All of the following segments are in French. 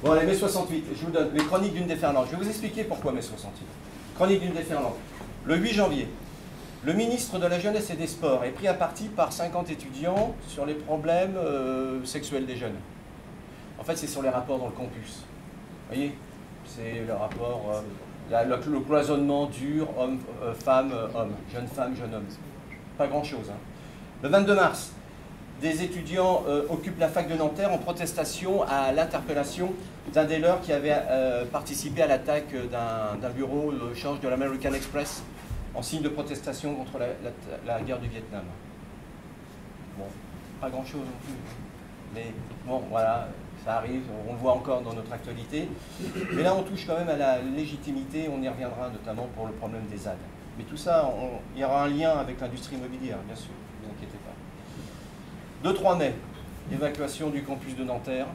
Bon, allez, mai 68, je vous donne les chroniques d'une déferlante. Je vais vous expliquer pourquoi mai 68. Chronique d'une déferlante. Le 8 janvier, le ministre de la Jeunesse et des Sports est pris à partie par 50 étudiants sur les problèmes sexuels des jeunes. En fait, c'est sur les rapports dans le campus. Vous voyez, c'est le rapport, le cloisonnement dur, homme, femme, homme, jeune femme, jeune homme. Pas grand-chose. Hein. Le 22 mars, des étudiants occupent la fac de Nanterre en protestation à l'interpellation d'un des leurs qui avait participé à l'attaque d'un bureau de change de l'American Express en signe de protestation contre la guerre du Vietnam. Bon, pas grand-chose non plus. Mais bon, voilà, ça arrive, on le voit encore dans notre actualité. Mais là, on touche quand même à la légitimité, on y reviendra notamment pour le problème des ZAD. Mais tout ça, il y aura un lien avec l'industrie immobilière, bien sûr, ne vous inquiétez pas. 2-3 mai, évacuation du campus de Nanterre.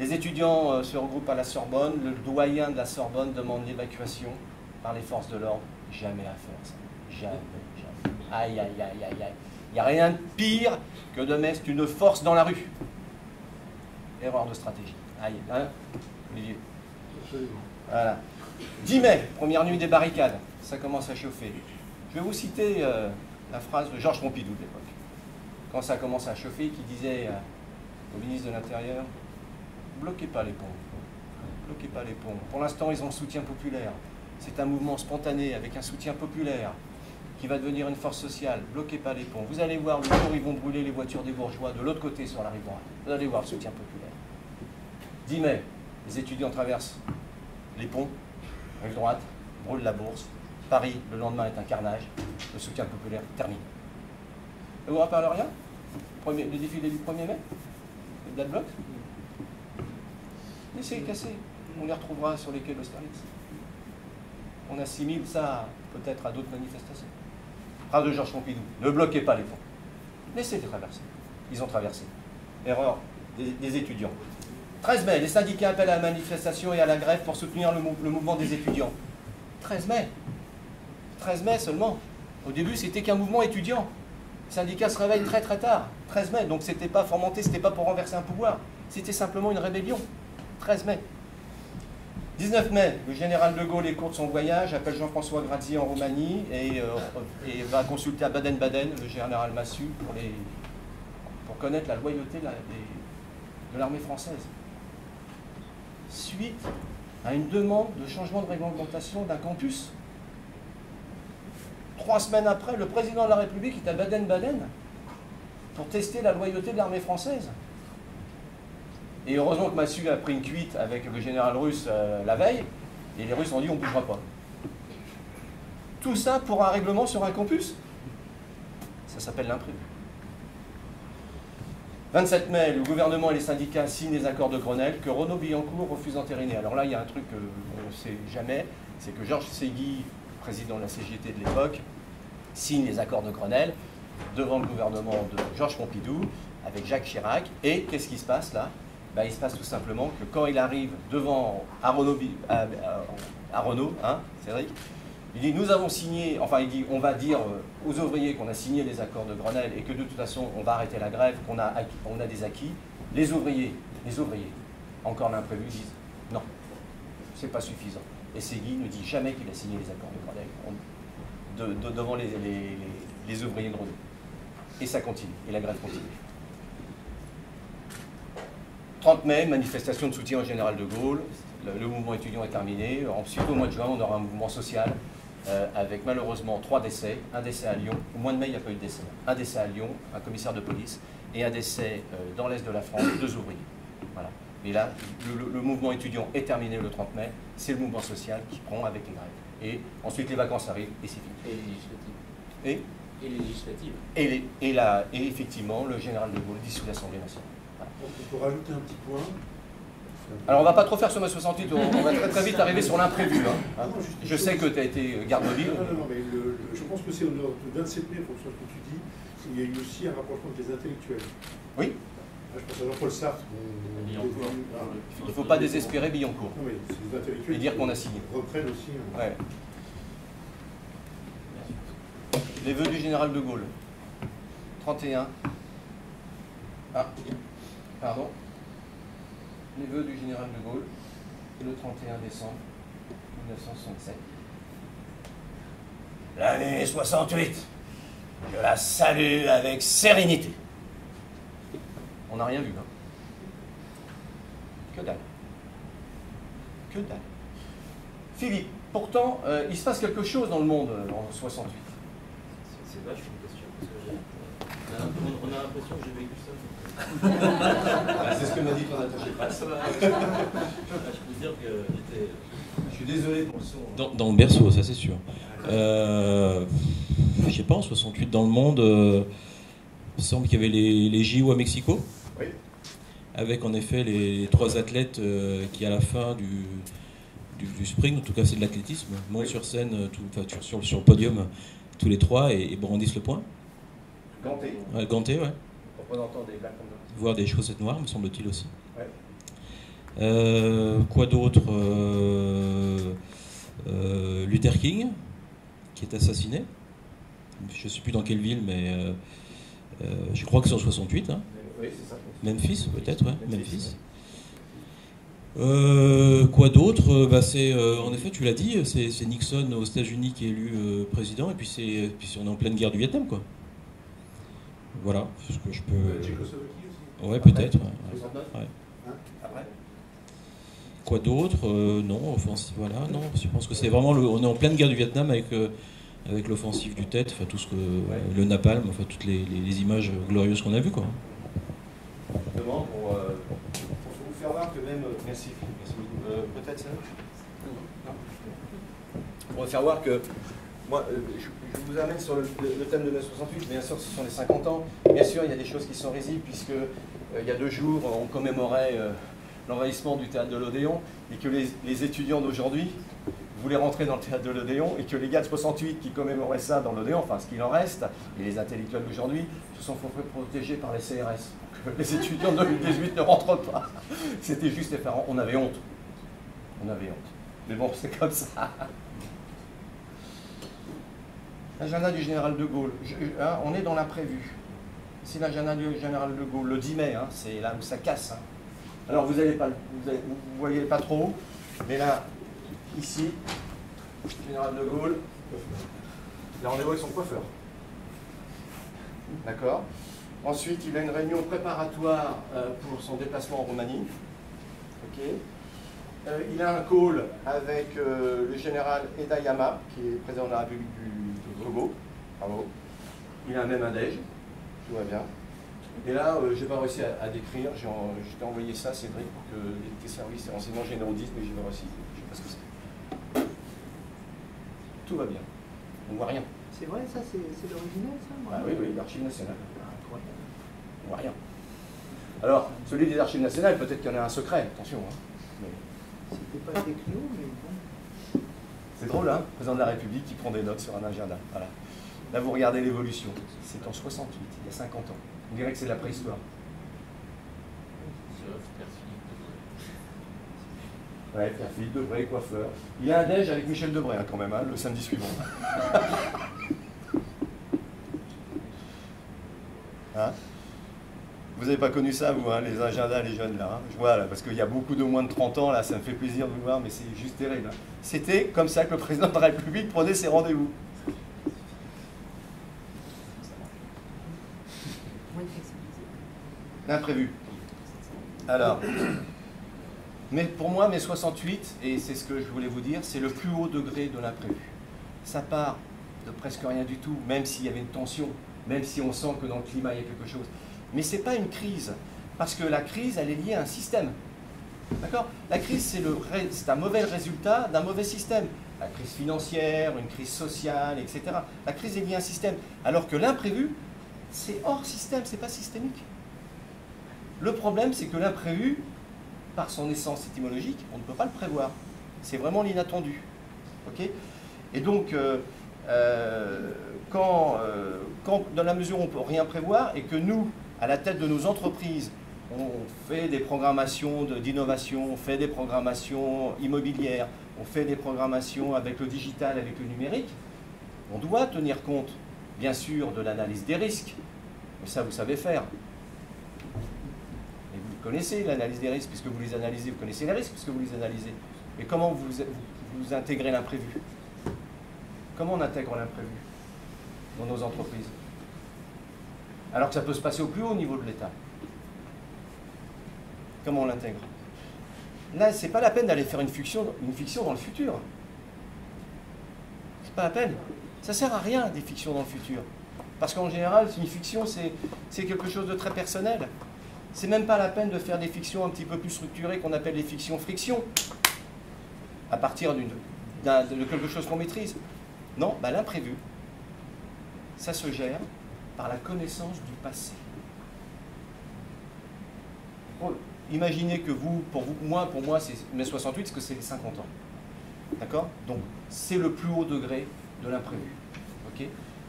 Les étudiants se regroupent à la Sorbonne. Le doyen de la Sorbonne demande l'évacuation par les forces de l'ordre. Jamais à faire ça. Jamais, jamais. Aïe, aïe, aïe, aïe, aïe. Il n'y a rien de pire que de mettre une force dans la rue. Erreur de stratégie. Aïe, hein, Olivier? Voilà. 10 mai, première nuit des barricades. Ça commence à chauffer. Je vais vous citer la phrase de Georges Pompidou de l'époque. Quand ça commence à chauffer, qui disait au ministre de l'Intérieur, bloquez pas les ponts. Bloquez pas les ponts. Pour l'instant, ils ont le soutien populaire. C'est un mouvement spontané avec un soutien populaire qui va devenir une force sociale. Bloquez pas les ponts. Vous allez voir le jour où ils vont brûler les voitures des bourgeois de l'autre côté sur la rive droite. Vous allez voir le soutien populaire. 10 mai, les étudiants traversent les ponts, rive droite, brûlent la bourse. Paris, le lendemain, est un carnage. Le soutien populaire termine. Ça vous rappelle rien? Le défilé du 1er mai? Le Black Bloc? Laissez casser. On les retrouvera sur les quais d'Austerlitz. On assimile ça peut-être à d'autres manifestations. Phrase de Georges Pompidou. Ne bloquez pas les ponts. Laissez-les traverser. Ils ont traversé. Erreur des étudiants. 13 mai, les syndicats appellent à la manifestation et à la grève pour soutenir le mouvement des étudiants. 13 mai. 13 mai seulement. Au début, c'était qu'un mouvement étudiant. Les syndicats se réveillent très très tard. 13 mai. Donc c'était pas fomenté, c'était pas pour renverser un pouvoir. C'était simplement une rébellion. 13 mai. 19 mai, le général de Gaulle écourte son voyage, appelle Jean-François Grazzi en Roumanie et va consulter à Baden-Baden le général Massu pour connaître la loyauté de l'armée française. Suite à une demande de changement de réglementation d'un campus. 3 semaines après, le président de la République est à Baden-Baden pour tester la loyauté de l'armée française. Et heureusement que Massu a pris une cuite avec le général russe la veille, et les Russes ont dit on ne bougera pas. Tout ça pour un règlement sur un campus. Ça s'appelle l'imprévu. 27 mai, le gouvernement et les syndicats signent les accords de Grenelle que Renaud Billancourt refuse d'entériner. Alors là, il y a un truc qu'on ne sait jamais, c'est que Georges Séguy, président de la CGT de l'époque, signe les accords de Grenelle devant le gouvernement de Georges Pompidou, avec Jacques Chirac. Et qu'est-ce qui se passe là? Il se passe tout simplement que quand il arrive devant à Renaud, hein, Cédric, il dit nous avons signé, enfin il dit on va dire aux ouvriers qu'on a signé les accords de Grenelle et que de toute façon on va arrêter la grève, qu'on a des acquis. Les ouvriers, encore l'imprévu, disent non, c'est pas suffisant. Et Séguy ne dit jamais qu'il a signé les accords de Grenelle devant les ouvriers de Renaud. Et ça continue, et la grève continue. 30 mai, manifestation de soutien au général de Gaulle. Le mouvement étudiant est terminé. Ensuite, au mois de juin, on aura un mouvement social avec malheureusement 3 décès. Un décès à Lyon. Au mois de mai, il n'y a pas eu de décès. Un décès à Lyon, un commissaire de police, et un décès dans l'est de la France, 2 ouvriers. Voilà. Et là, le mouvement étudiant est terminé le 30 mai. C'est le mouvement social qui prend avec les grèves. Et ensuite, les vacances arrivent et c'est fini. Et les législatives. Et effectivement, le général de Gaulle dissout l'Assemblée nationale. On peut rajouter un petit point. Alors on ne va pas trop faire sur mai 68, on va très vite arriver sur l'imprévu. Hein. Je sais que tu as été garde mobile. Non, mais je pense que c'est au 27 mai, pour ce que tu dis, il y a eu aussi un rapprochement avec les intellectuels. Oui. Je pense à Jean-Paul Sartre. Il ne faut pas désespérer Billancourt. Non, mais c'est les intellectuels et dire qu'on a signé. Reprennent aussi. Ouais. Les vœux du général de Gaulle. 31. Ah, pardon. les vœux du général de Gaulle, le 31 décembre 1967. L'année 68, je la salue avec sérénité. On n'a rien vu, hein. Que dalle. Que dalle. Philippe, pourtant, il se passe quelque chose dans le monde en 68. C'est vache une question, parce que on a l'impression que j'ai vécu ça. C'est ce que m'a dit ton attaché de presse. Je peux dire que j'étais... Je suis désolé pour le son. Dans le berceau, ça c'est sûr. Je sais pas, en 68 dans le monde, il semble qu'il y avait les JO à Mexico. Oui. Avec en effet les 3 athlètes qui à la fin du sprint, en tout cas c'est de l'athlétisme, montent sur scène, sur le podium tous les 3 et brandissent le poing. Ganté. Ouais, ganté, ouais. Représentant des Black Panthers. Voir des chaussettes noires, me semble-t-il aussi. Ouais. Quoi d'autre Luther King, qui est assassiné. Je ne sais plus dans quelle ville, mais je crois que c'est en 68. Hein. Oui, c'est ça. Memphis, peut-être, ouais. Memphis. Quoi d'autre en effet, tu l'as dit, c'est Nixon aux États-Unis qui est élu président, et puis on est en pleine guerre du Vietnam, quoi. Voilà, ce que je peux. Tchécoslovaquie aussi. Ouais, peut-être. Ouais. Après. Quoi d'autre Non, offensive. Voilà, non. Je pense que c'est vraiment on est en pleine guerre du Vietnam avec l'offensive du Tet, enfin tout ce que le napalm, enfin toutes les images glorieuses qu'on a vues, quoi. Justement pour vous faire voir que même. Merci Philippe, merci beaucoup. Peut-être ça. Non. Pour vous faire voir que moi, je vous amène sur le thème de mai 68. Bien sûr, ce sont les 50 ans. Bien sûr, il y a des choses qui sont risibles puisque il y a 2 jours, on commémorait l'envahissement du théâtre de l'Odéon et que les étudiants d'aujourd'hui voulaient rentrer dans le théâtre de l'Odéon et que les gars de 68 qui commémoraient ça dans l'Odéon, enfin ce qu'il en reste, et les intellectuels d'aujourd'hui, se sont fait protéger par les CRS. Donc, les étudiants de 2018 ne rentrent pas. C'était juste effarant. On avait honte. On avait honte. Mais bon, c'est comme ça. L'agenda du général de Gaulle. On est dans l'imprévu. C'est l'agenda du général de Gaulle. Le 10 mai, hein, c'est là où ça casse. Hein. Alors vous voyez pas trop, mais là, ici, général de Gaulle, il a rendez-vous avec son coiffeur. D'accord. Ensuite, il a une réunion préparatoire pour son déplacement en Roumanie. Ok. Il a un call avec le général Eda Yama, qui est président de la République du Togo. Bravo. Il a même un déj. Tout va bien. Et là, je n'ai pas réussi à décrire. Je t'ai envoyé ça, Cédric, pour que tes services et renseignements généraux disent, mais je vais réussir. Je ne sais pas ce que c'est. Tout va bien. On ne voit rien. C'est vrai, ça, c'est l'original, ça? Ah oui, oui, l'Archive nationale. On ne voit rien. Alors, celui des Archives nationales, peut-être qu'il y en a un secret, attention. Hein. Mais... c'était pas écrit, mais bon. C'est drôle, hein, le président de la République qui prend des notes sur un agenda. Voilà. Là, vous regardez l'évolution. C'est en 68, il y a 50 ans. On dirait que c'est de la préhistoire. Ouais, Pierre Philippe Debré, coiffeur. Il y a un déj avec Michel Debré, hein, quand même, hein, le samedi suivant. Hein, vous n'avez pas connu ça, vous, hein, les agendas, les jeunes, là. Hein, je vois, là, parce qu'il y a beaucoup de moins de 30 ans, là, ça me fait plaisir de vous voir, mais c'est juste terrible. Hein. C'était comme ça que le président de la République prenait ses rendez-vous. L'imprévu. Alors, mais pour moi, mai 68, et c'est ce que je voulais vous dire, c'est le plus haut degré de l'imprévu. Ça part de presque rien du tout, même s'il y avait une tension, même si on sent que dans le climat, il y a quelque chose. Mais ce n'est pas une crise, parce que la crise, elle est liée à un système. D'accord? La crise, c'est un mauvais résultat d'un mauvais système. La crise financière, une crise sociale, etc. La crise est liée à un système, alors que l'imprévu, c'est hors système, c'est pas systémique. Le problème, c'est que l'imprévu, par son essence étymologique, on ne peut pas le prévoir. C'est vraiment l'inattendu. Okay, et donc, quand dans la mesure où on ne peut rien prévoir et que nous, à la tête de nos entreprises, on fait des programmations d'innovation, on fait des programmations immobilières, on fait des programmations avec le digital, avec le numérique, on doit tenir compte, bien sûr, de l'analyse des risques. Mais ça, vous savez faire. connaissez l'analyse des risques, puisque vous les analysez, vous connaissez les risques, puisque vous les analysez. Mais comment vous intégrez l'imprévu? Comment on intègre l'imprévu dans nos entreprises? Alors que ça peut se passer au plus haut niveau de l'État. Comment on l'intègre? Là, c'est pas la peine d'aller faire une fiction dans le futur. C'est pas la peine. Ça sert à rien, des fictions dans le futur. Parce qu'en général, une fiction, c'est quelque chose de très personnel. C'est même pas la peine de faire des fictions un petit peu plus structurées qu'on appelle les fictions friction, à partir de quelque chose qu'on maîtrise. Non, ben, l'imprévu, ça se gère par la connaissance du passé. Imaginez que pour moi, c'est mai 68, parce que c'est les 50 ans. D'accord? Donc, c'est le plus haut degré de l'imprévu. Ok?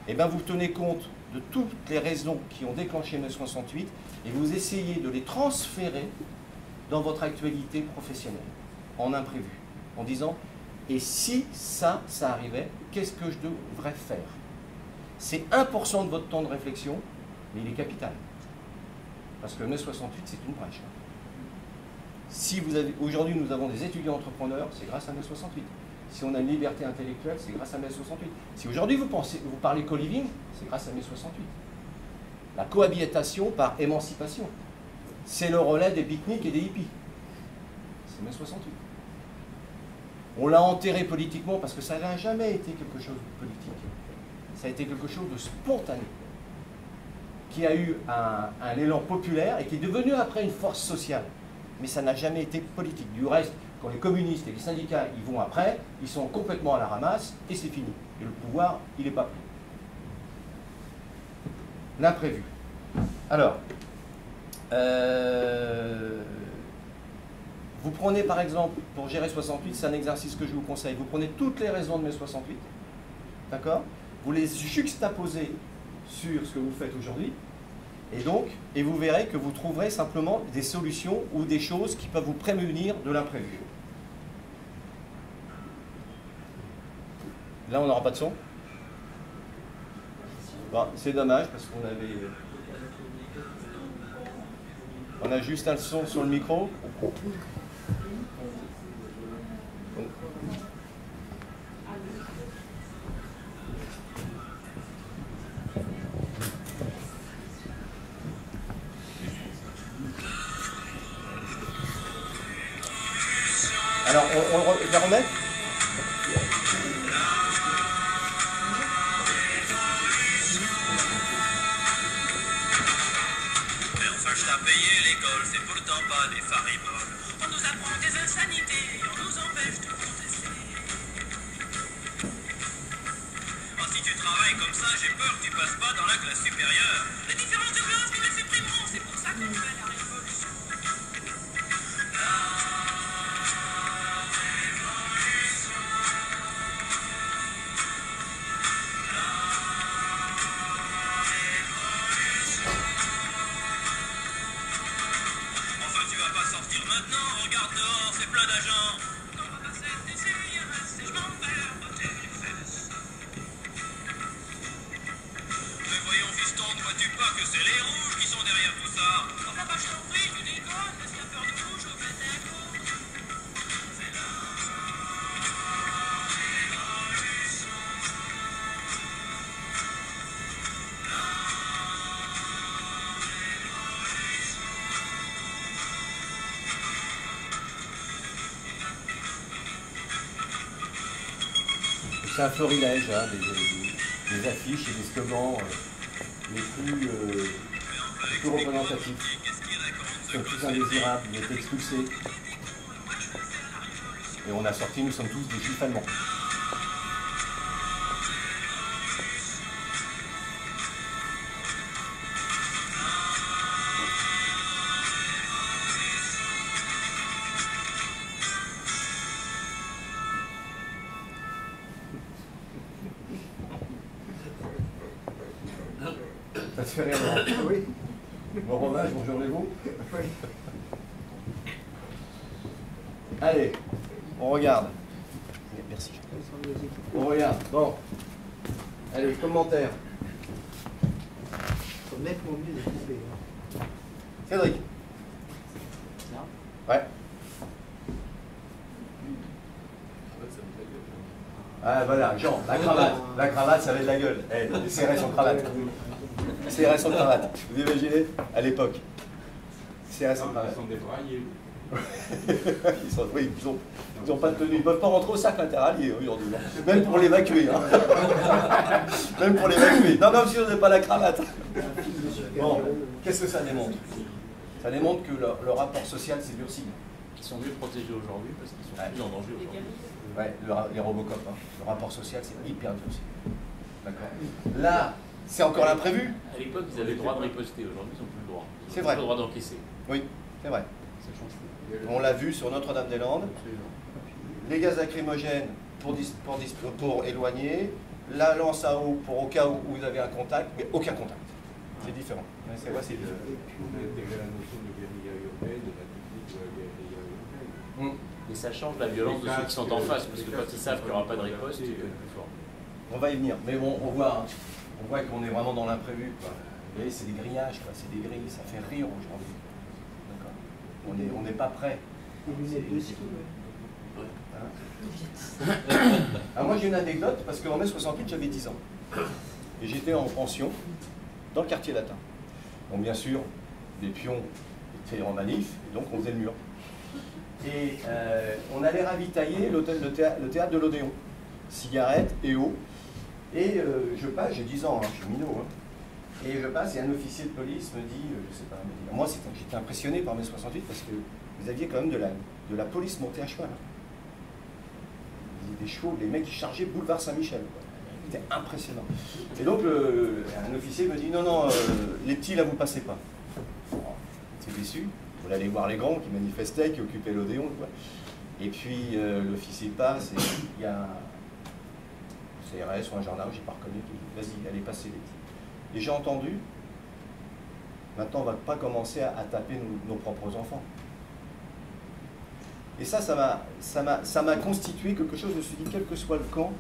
Et bien, vous tenez compte de toutes les raisons qui ont déclenché mai 68 et vous essayez de les transférer dans votre actualité professionnelle, en imprévu, en disant « Et si ça arrivait, qu'est-ce que je devrais faire ?» C'est 1% de votre temps de réflexion, mais il est capital. Parce que mai 68, c'est une brèche. Si aujourd'hui nous avons des étudiants entrepreneurs, c'est grâce à mai 68. Si on a une liberté intellectuelle, c'est grâce à mai 68. Si aujourd'hui vous parlez co-living, c'est grâce à mai 68. La cohabitation par émancipation, c'est le relais des pique-niques et des hippies. C'est mai 68. On l'a enterré politiquement parce que ça n'a jamais été quelque chose de politique. Ça a été quelque chose de spontané, qui a eu un élan populaire et qui est devenu après une force sociale. Mais ça n'a jamais été politique. Du reste, quand les communistes et les syndicats y vont après, ils sont complètement à la ramasse et c'est fini. Et le pouvoir, il n'est pas pris. L'imprévu. Alors, vous prenez par exemple, pour gérer 68, c'est un exercice que je vous conseille, vous prenez toutes les raisons de mai 68, d'accord? Vous les juxtaposez sur ce que vous faites aujourd'hui, et vous verrez que vous trouverez simplement des solutions ou des choses qui peuvent vous prémunir de l'imprévu. Là, on n'aura pas de son. Bon, c'est dommage parce qu'on avait... On a juste un son sur le micro. Alors, je la remets ? Mais enfin, je t'ai payé l'école, c'est pourtant pas des fariboles. On nous apprend des insanités et on nous empêche de contester. Oh, si tu travailles comme ça, j'ai peur que tu passes pas dans la classe supérieure. Les différences de classe, nous les supprimerons, c'est pour ça qu'on fait la révolution. Maintenant, regarde dehors, c'est plein d'agents. On va passer des CIRS et je m'en vais botter les fesses. Mais voyons, fiston, ne vois-tu pas que c'est les rouges qui sont derrière tout ça? Oh, la vache, je t'en prie, tu déconnes, laisse la peur de rouge au fait d'écho. C'est là. C'est un florilège, hein, des affiches et des slogans les plus représentatifs. Nous sommes tous indésirables, vous êtes expulsés. Et on a sorti, nous sommes tous des juifs allemands. Ça te fait rire, non? Oui. Bon hommage, bonjour les vous. Oui. Allez, on regarde. Merci. On regarde. Bon. Allez, commentaires. Faut nettement mieux les couper. Cédric. Ah voilà, Jean, la cravate. La cravate, ça avait de la gueule. Eh, les CRS en cravate. CRS en cravate. Vous imaginez? À l'époque. CRS en cravate. Ils sont débraillés. Oui, ils ont pas de tenue. Ils ne peuvent pas rentrer au cercle interallié aujourd'hui. Même pour l'évacuer. Hein. Même pour l'évacuer. Non, même si on n'a pas la cravate. Bon, qu'est-ce que ça démontre? Ça démontre que le rapport social s'est durci. Ils sont mieux protégés aujourd'hui parce qu'ils sont plus en danger aujourd'hui. Ouais, les Robocop. Hein. Le rapport social, c'est hyper durci. D'accord. Là, c'est encore l'imprévu. À l'époque, ils avaient le droit de riposter. Aujourd'hui, ils n'ont plus le droit. C'est vrai. Ils n'ont plus le droit d'encaisser. Oui, c'est vrai. Ça change tout. On l'a vu sur Notre-Dame-des-Landes. Les gaz lacrymogènes pour éloigner, la lance à eau pour au cas où vous avez un contact, mais aucun contact. C'est différent. Ouais, c'est vrai, c'est On a intégré la notion de guérilla urbaine, de la technique de la guérilla urbaine. Et ça change la violence de ceux qui sont en face, parce que quand ils savent qu'il n'y aura pas de riposte, ils peuvent plus fort. On va y venir, mais bon, on voit qu'on est vraiment dans l'imprévu. Vous voyez, c'est des grillages, c'est des grilles, ça fait rire aujourd'hui. On n'est pas prêt. Les lunettes de ski, Alors moi j'ai une anecdote, parce qu'en mai 68 j'avais 10 ans. Et j'étais en pension dans le quartier latin. Donc bien sûr, les pions étaient en manif, et donc on faisait le mur. Et on allait ravitailler le théâtre de l'Odéon. Cigarettes et eau. Et je passe, j'ai 10 ans, hein, je suis minot. Hein. Et je passe et un officier de police me dit, je sais pas, me dit, moi j'étais impressionné par mai 68 parce que vous aviez quand même de la police montée à cheval. Hein. Des chevaux, les mecs qui chargeaient boulevard Saint-Michel. C'était impressionnant. Et donc un officier me dit, non, les petits là vous passez pas. J'étais déçu. On allait voir les grands qui manifestaient, qui occupaient l'Odéon. Et puis l'officier passe et il y a un CRS ou un gendarme, j'ai pas reconnu, qui dit, vas-y, allez passer les petits. Et j'ai entendu, maintenant on ne va pas commencer à taper nos propres enfants. Et ça m'a constitué quelque chose, je me suis dit, quel que soit le camp,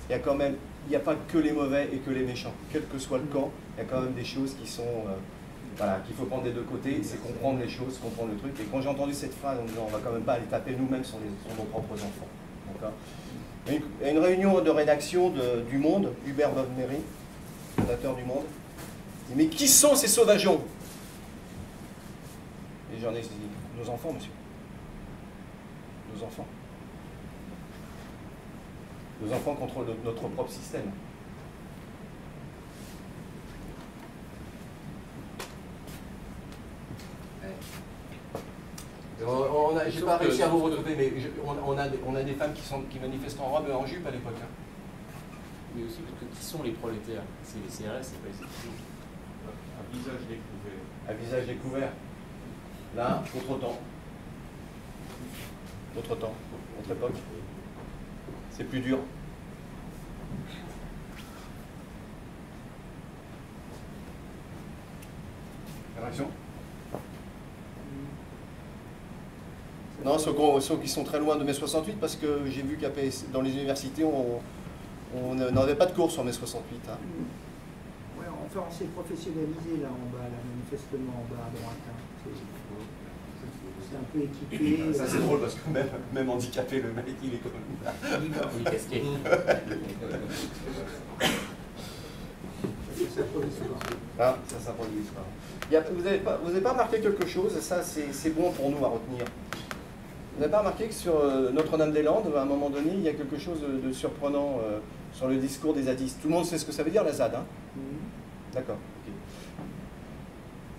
il y a quand même, il n'y a pas que les mauvais et que les méchants. Quel que soit le camp, il y a quand même des choses qui sont, voilà, qu'il faut prendre des deux côtés, c'est comprendre les choses, comprendre le truc. Et quand j'ai entendu cette phrase en disant, on ne va quand même pas aller taper nous-mêmes sur nos propres enfants. Il y a une réunion de rédaction du Monde, Hubert Bovnery, fondateur du Monde, dit, mais qui sont ces sauvageons? Et j'en ai dit, nos enfants, monsieur. Nos enfants. Nos enfants contre notre propre système. J'ai pas réussi à vous retrouver, mais on a des femmes qui manifestent en robe et en jupe à l'époque. Hein. Mais aussi parce que qui sont les prolétaires? C'est les CRS, c'est pas les étudiants. À visage découvert. À visage découvert. Là, autre temps. Autre temps, autre époque. C'est plus dur. Réaction? Non, ceux qui sont très loin de mai 68, parce que j'ai vu qu'à dans les universités, on n'avait pas de cours sur mai 68. Hein. Ouais, enfin, on s'est professionnalisé là en bas, là, manifestement en bas à droite. Hein. C'est un peu équipé. Ça c'est drôle parce que même handicapé, le mec il est comme là. Il est casqué. C'est sa propre histoire. Ah, ça symbolise l'histoire. Vous n'avez pas remarqué quelque chose, et ça c'est bon pour nous à retenir. Vous n'avez pas remarqué que sur Notre-Dame-des-Landes, à un moment donné, il y a quelque chose de surprenant sur le discours des zadistes. Tout le monde sait ce que ça veut dire, la ZAD, hein? D'accord. Okay.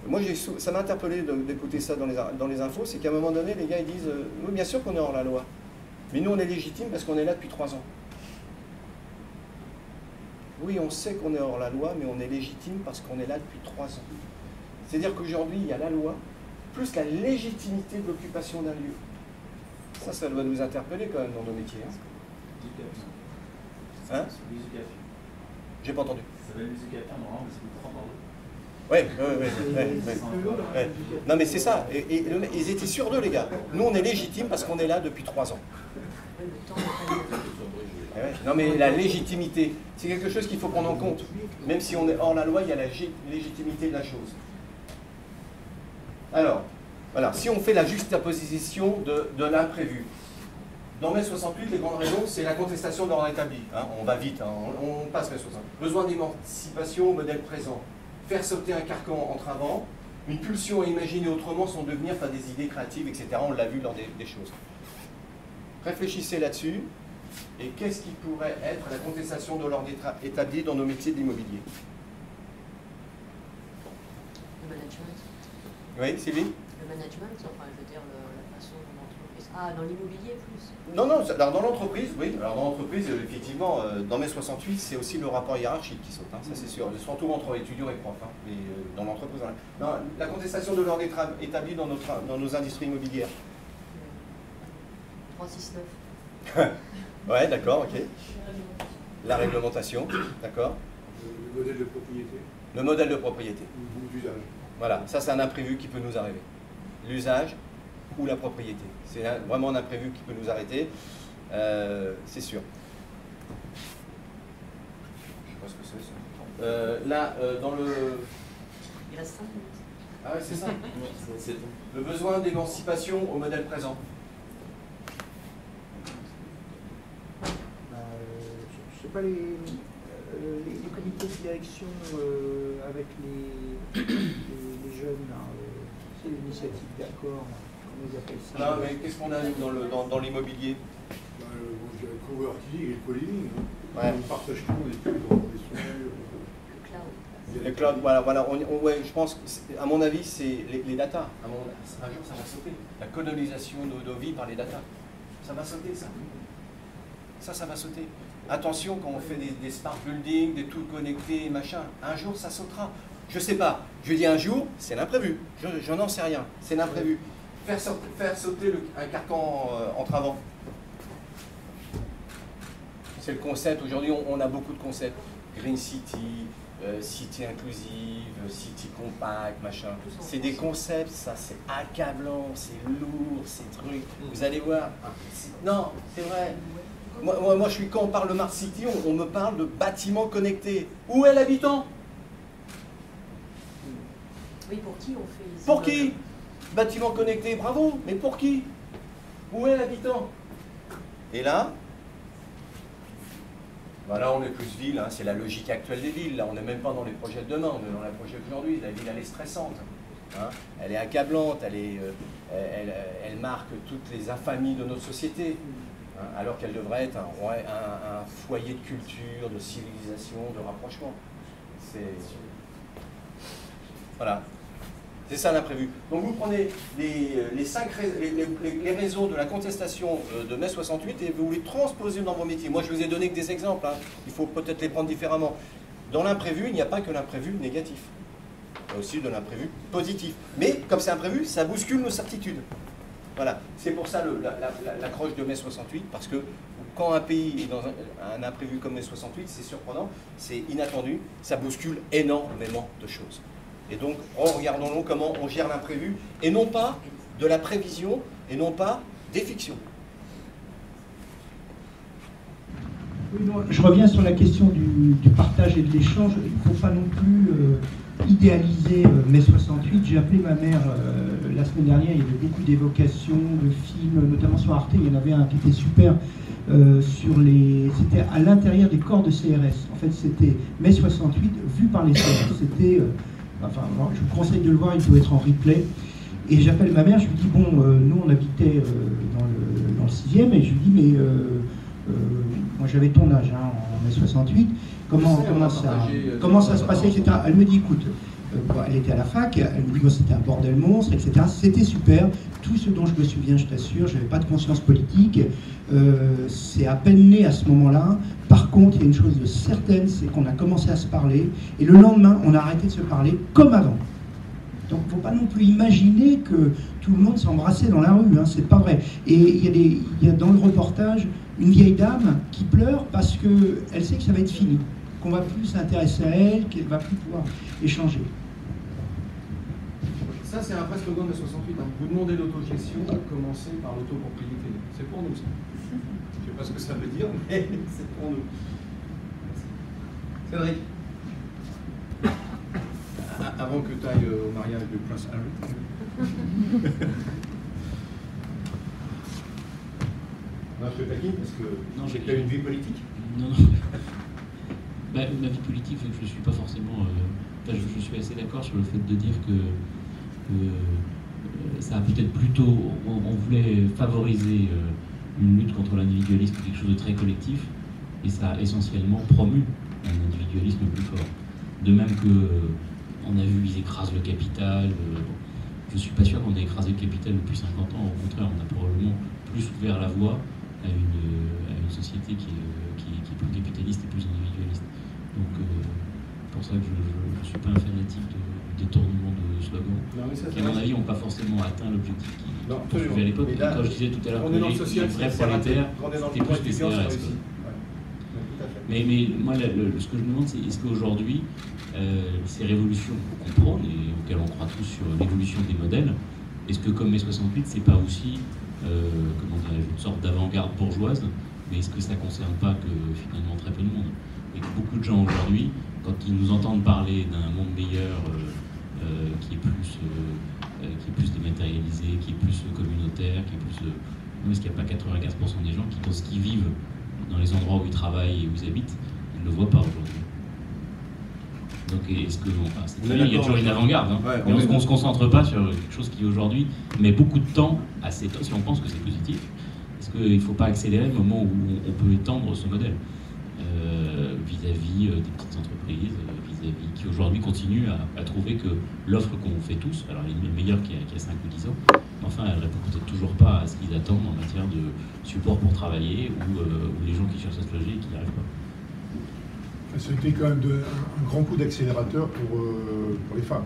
Moi, ça m'a interpellé d'écouter ça dans les infos, c'est qu'à un moment donné, les gars ils disent oui, bien sûr qu'on est hors la loi, mais nous on est légitime parce qu'on est là depuis 3 ans. Oui, on sait qu'on est hors la loi, mais on est légitime parce qu'on est là depuis 3 ans. C'est-à-dire qu'aujourd'hui, il y a la loi, plus la légitimité de l'occupation d'un lieu. Ça doit nous interpeller quand même dans nos métiers. Hein? J'ai pas entendu. Ça s'appelle l'éducation, normalement, mais c'est plus grand, pardon. Ouais. Non mais c'est ça, et ils étaient sûrs d'eux les gars. Nous on est légitimes parce qu'on est là depuis 3 ans. Non mais la légitimité, c'est quelque chose qu'il faut prendre en compte. Même si on est hors la loi, il y a la légitimité de la chose. Alors, voilà, si on fait la juxtaposition de l'imprévu, Dans mai 68, les grandes raisons, c'est la contestation de l'ordre établi. Hein, on va vite, hein, on passe mai 68. Besoin d'émancipation au modèle présent. Faire sauter un carcan entravant, une pulsion à imaginer autrement sans devenir par des idées créatives, etc. On l'a vu lors des choses. Réfléchissez là-dessus. Et qu'est-ce qui pourrait être la contestation de l'ordre établi dans nos métiers de l'immobilier? Le management. Oui, Sylvie? Le management, enfin, je veux dire, la façon dont l'entreprise... Ah, dans l'immobilier plus? Non, non, alors dans l'entreprise, oui. Alors dans l'entreprise, effectivement, dans mai 68, c'est aussi le rapport hiérarchique qui saute, hein, ça c'est sûr. Surtout entre étudiants et profs, hein, mais dans l'entreprise. Non, la contestation de l'ordre établi dans nos industries immobilières. 369. Ouais, d'accord, ok. La réglementation, d'accord. Le modèle de propriété. Le modèle de propriété. Ou d'usage. Voilà, ça c'est un imprévu qui peut nous arriver. L'usage ou la propriété. C'est vraiment un imprévu qui peut nous arrêter, c'est sûr. Je sais pas ce que c'est ça. Là, dans le... Il reste 5 minutes. Ah ouais, c'est ça. Le besoin d'émancipation au modèle présent. Je sais pas, les comités de direction avec les jeunes, c'est l'initiative d'accord, comment ils appellent ça? Non, mais qu'est-ce qu'on a nous dans l'immobilier? Je dirais le coworking et le co-living. Ouais. On partage tout, on est plus dans les soins. Le cloud, voilà, ouais, je pense, à mon avis, c'est les data. Un jour, ça va sauter. La colonisation de nos vies par les data. Ça va sauter, ça. Ça va sauter. Attention, quand on fait des smart buildings, des tout connectés, machin, un jour, ça sautera. Je sais pas. Je dis un jour, c'est l'imprévu. Je n'en sais rien. C'est l'imprévu. Faire sauter un carcan entravant. C'est le concept. Aujourd'hui, on a beaucoup de concepts. Green City, City inclusive, City compact, machin. C'est des concepts, ça, c'est accablant, c'est lourd, c'est truc. Vous allez voir. Non, c'est vrai. Moi, je suis, quand on parle de Smart City, on me parle de bâtiments connectés. Où est l'habitant? Oui, pour qui on fait les Pour qui? Bâtiments connectés, bravo, mais pour qui? Où est l'habitant? Et là, là, on est plus ville, hein, c'est la logique actuelle des villes. Là, on n'est même pas dans les projets de demain, on est dans les projets d'aujourd'hui. La ville, elle est stressante, hein, elle est accablante, elle marque toutes les infamies de notre société. Alors qu'elle devrait être un foyer de culture, de civilisation, de rapprochement. Voilà. C'est ça l'imprévu. Donc vous prenez les raisons de la contestation de mai 68 et vous les transposez dans vos métiers. Moi, je vous ai donné que des exemples. Hein. Il faut peut-être les prendre différemment. Dans l'imprévu, il n'y a pas que l'imprévu négatif. Il y a aussi de l'imprévu positif. Mais comme c'est imprévu, ça bouscule nos certitudes. Voilà, c'est pour ça l'accroche de mai 68, parce que quand un pays est dans un imprévu comme mai 68, c'est surprenant, c'est inattendu, ça bouscule énormément de choses. Et donc, regardons-nous comment on gère l'imprévu, et non pas de la prévision, et non pas des fictions. Oui, non, je reviens sur la question du partage et de l'échange. Il ne faut pas non plus idéaliser mai 68. J'ai appelé ma mère la semaine dernière, il y avait beaucoup d'évocations, de films, notamment sur Arte. Il y en avait un qui était super c'était à l'intérieur des corps de CRS. En fait, c'était mai 68 vu par les CRS. C'était, enfin, je vous conseille de le voir, il doit être en replay. Et j'appelle ma mère, je lui dis, bon, nous on habitait dans le 6e, et je lui dis, mais moi j'avais ton âge, hein, en mai 68, comment ça se passait, etc. Elle me dit, écoute, elle était à la fac, elle me dit, bon, c'était un bordel monstre, etc. C'était super, tout ce dont je me souviens, je t'assure, je n'avais pas de conscience politique, c'est à peine né à ce moment-là. Par contre, il y a une chose de certaine, c'est qu'on a commencé à se parler, et le lendemain, on a arrêté de se parler comme avant. Donc il ne faut pas non plus imaginer que tout le monde s'embrassait dans la rue, hein, c'est pas vrai. Et il y a dans le reportage une vieille dame qui pleure parce qu'elle sait que ça va être fini, qu'on va plus s'intéresser à elle, qu'elle va plus pouvoir échanger. Ça, c'est un vrai slogan de 68. Hein. Vous demandez l'autogestion, commencez par l'autopropriété. C'est pour nous, ça. Je ne sais pas ce que ça veut dire, mais c'est pour nous. Cédric. Avant que tu ailles au mariage de Prince Harry. Non, je te taquine parce que Non, tu as une vie politique. Non, non. Bah, ma vie politique, je ne suis pas forcément... je suis assez d'accord sur le fait de dire que ça a peut-être plutôt... On voulait favoriser une lutte contre l'individualisme, quelque chose de très collectif, et ça a essentiellement promu un individualisme plus fort. De même que on a vu, ils écrasent le capital. Je ne suis pas sûr qu'on ait écrasé le capital depuis 50 ans. Au contraire, on a probablement plus ouvert la voie à une société qui est plus capitaliste et plus individualiste. Donc, pour ça que je ne suis pas un fanatique du détournement de slogans qui, à mon avis, n'ont pas forcément atteint l'objectif qu'ils poursuivaient à l'époque. Quand je disais tout à l'heure que les vrais prolétaires, c'était plus les CRS. Mais moi, ce que je me demande, c'est est-ce qu'aujourd'hui, ces révolutions qu'on prône et auxquelles on croit tous sur l'évolution des modèles, est-ce que comme mai 68, c'est pas aussi comment dirais-je, une sorte d'avant-garde bourgeoise, mais est-ce que ça ne concerne pas que finalement très peu de monde? Et que beaucoup de gens aujourd'hui, quand ils nous entendent parler d'un monde meilleur qui est plus dématérialisé, qui est plus communautaire, qui est plus... Est-ce qu'il n'y a pas 95% des gens qui, dans ce qu'ils vivent, dans les endroits où ils travaillent et où ils habitent, ils ne le voient pas aujourd'hui? Donc est-ce que... il y a toujours une avant-garde, hein, mais on ne se concentre pas sur quelque chose qui aujourd'hui met beaucoup de temps à s'étendre, si on pense que c'est positif. Est-ce qu'il ne faut pas accélérer le moment où on peut étendre ce modèle vis-à-vis des petites entreprises, qui aujourd'hui continuent à trouver que l'offre qu'on fait tous, alors elle est meilleure qu'il y a 5 ou 10 ans, mais enfin elle ne répond peut-être toujours pas à ce qu'ils attendent en matière de support pour travailler ou les gens qui cherchent à se loger et qui n'y arrivent pas. C'était quand même un grand coup d'accélérateur pour les femmes.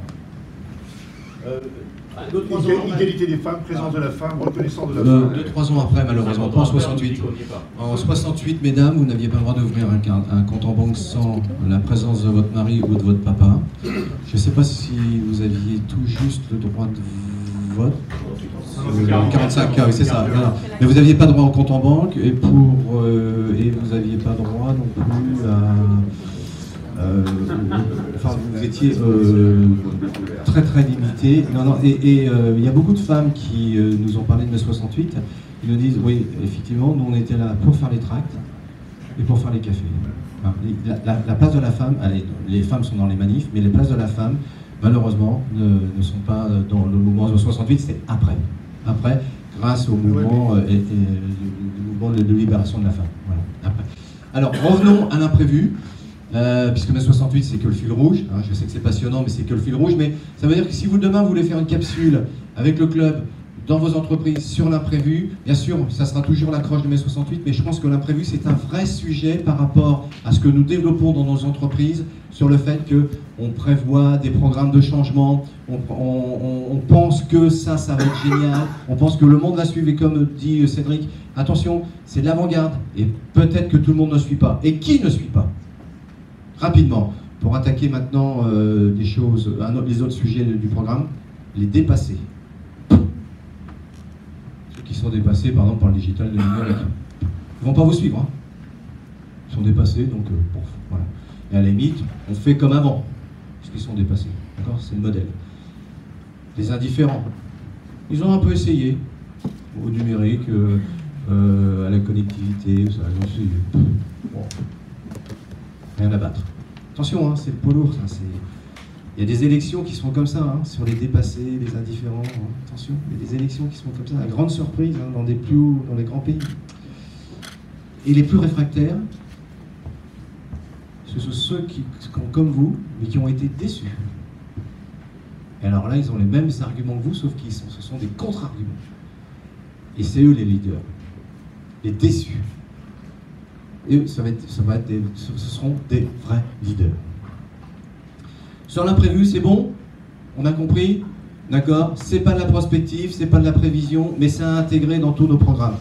Égalité des femmes, présence de la femme, reconnaissance de la femme. 2-3 ans après, malheureusement, pas en 68. En 68, mesdames, vous n'aviez pas le droit d'ouvrir un compte en banque sans la présence de votre mari ou de votre papa. Je ne sais pas si vous aviez tout juste le droit de vote. 45 cas, oui, c'est ça. Voilà. Mais vous n'aviez pas droit au compte en banque et vous n'aviez pas droit non plus à... enfin, vous étiez très très limité. Et il y a beaucoup de femmes qui nous ont parlé de mai 68. Ils nous disent, oui, effectivement, nous on était là pour faire les tracts et pour faire les cafés. Enfin, la place de la femme, allez, les femmes sont dans les manifs, mais les places de la femme, malheureusement, ne sont pas dans le mouvement de 68, c'est après. Après, grâce au mouvement, du mouvement de libération de la femme. Voilà, après. Alors, revenons à l'imprévu. Puisque mai 68 c'est que le fil rouge, hein, je sais que c'est passionnant mais c'est que le fil rouge, mais ça veut dire que si vous demain vous voulez faire une capsule avec le club dans vos entreprises sur l'imprévu, bien sûr ça sera toujours l'accroche de mai 68, mais je pense que l'imprévu c'est un vrai sujet par rapport à ce que nous développons dans nos entreprises, sur le fait qu'on prévoit des programmes de changement, on pense que ça va être génial, on pense que le monde va suivre et comme dit Cédric, attention c'est de l'avant-garde et peut-être que tout le monde ne suit pas. Et qui ne suit pas? Rapidement, pour attaquer maintenant des choses, les autres sujets du programme, les dépassés. Ceux qui sont dépassés, par exemple, par le digital de numérique. Ils ne vont pas vous suivre. Hein. Ils sont dépassés, donc bon, voilà. Et à la limite, on fait comme avant, puisqu'ils sont dépassés. D'accord? C'est le modèle. Les indifférents. Ils ont un peu essayé au numérique, à la connectivité, ça, ils ont essayé. Bon. Rien à battre. Attention, hein, c'est le poids lourd. Il y a des élections qui sont comme ça, hein, sur les dépassés, les indifférents. Hein. Attention, il y a des élections qui sont comme ça, à grande surprise, hein, dans les grands pays. Et les plus réfractaires, ce sont ceux qui sont comme vous, mais qui ont été déçus. Et alors là, ils ont les mêmes arguments que vous, sauf que ce sont des contre-arguments. Et c'est eux les leaders, les déçus. Et ce seront des vrais leaders. Sur l'imprévu, c'est bon? On a compris? D'accord? C'est pas de la prospective, c'est pas de la prévision, mais c'est à intégrer dans tous nos programmes.